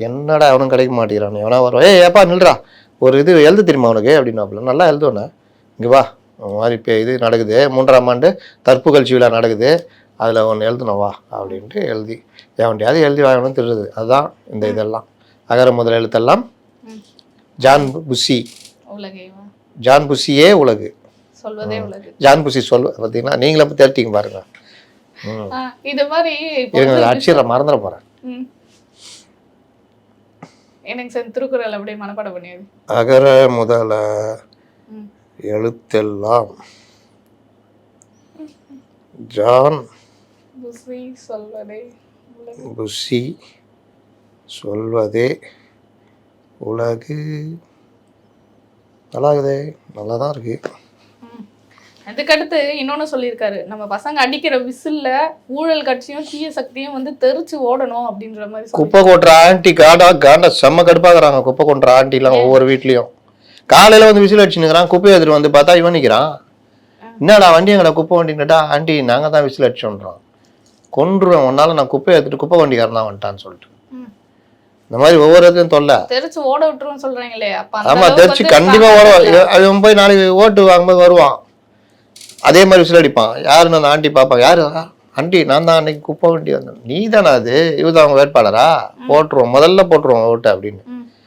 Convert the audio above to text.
என்னடா அவனும் கிடைக்க மாட்டேங்கிறான், எவனா வரும், ஏப்பா நில்றா ஒரு இது எழுத தெரியுமா அவனுக்கு அப்படின்னாப்புல. நல்லா எழுதுவேண்ணே, இங்கே வா மாதிரி இப்போ இது நடக்குது, 3ஆம் ஆண்டு தற்புகழ்ச்சி விழா நடக்குது, அதில் ஒன்று எழுதணும் வா அப்படின்ட்டு எழுதி எவன்டையாவது எழுதி வாங்கணும்னு தெரியுது. அதுதான் இந்த இதெல்லாம் அகர முதல் எழுத்தெல்லாம் ஜான் புஷி, ஜான் புஷியே உலகு, ஜான் புஷி பார்த்தீங்கன்னா நீங்களே இப்போ தேர்ட்டிங்க பாருங்க. இது மாதிரி அடிச்சிட மறந்துட போறேன். எனக்கு திருக்குறள் அப்படியே மனப்பாடம் பண்ணியது. அகர முதல எழுத்தெல்லாம் ஜான் புஷி சொல்வதே உலகு. நல்லாகுதே, நல்லா தான் இருக்கு. அதுக்கடுத்து இன்னொன்னு சொல்லியிருக்காரு, நம்ம பசங்க அடிக்கிற விசில்ல ஊழல் கட்சியும் தீய சக்தியும் வந்து தெரிச்சு ஓடணும் அப்படின்ற மாதிரி. குப்பை கொட்டுற ஆண்டி காண்டா செம்ம கடுப்பாக்குறாங்க. குப்பை கொட்டுற ஆண்டிலாம் ஒவ்வொரு வீட்லயும் காலையில வந்து விசில் அடிச்சுன்னுக்கிறான், குப்பை எடுத்துட்டு வந்து பார்த்தா இவன் நிற்கிறான். என்னடா வண்டி எங்கடா குப்பை வண்டின்னுட்டா, ஆண்டி நாங்க தான் விசில் அடிச்சோன்றோம், கொன்றுவேன் ஒன்னால, நான் குப்பை எடுத்துட்டு குப்பை வண்டிக்காரன் தான் வந்துட்டான்னு சொல்லிட்டு இந்த மாதிரி ஒவ்வொரு இடத்தையும் தொல்லை. தெரிச்சு ஓட விட்டுருவோம் சொல்றாங்களே. ஆமா, தெரிச்சு கண்டிப்பா ஓடுவான். அவன் போய் நாளைக்கு ஓட்டு வாங்கும்போது வருவான், அதே மாதிரி விசில் அடிப்பான். யாருன்னு அந்த ஆண்டி பார்ப்பான், யாரு ஆண்டி நான் தான் அன்னைக்கு குப்பை வண்டி வந்தேன், நீ தானே அது, இவதான் அவங்க வேட்பாளரா, போட்டுருவோம் முதல்ல போட்டுருவோம் ஓட்டு அப்படின்னு.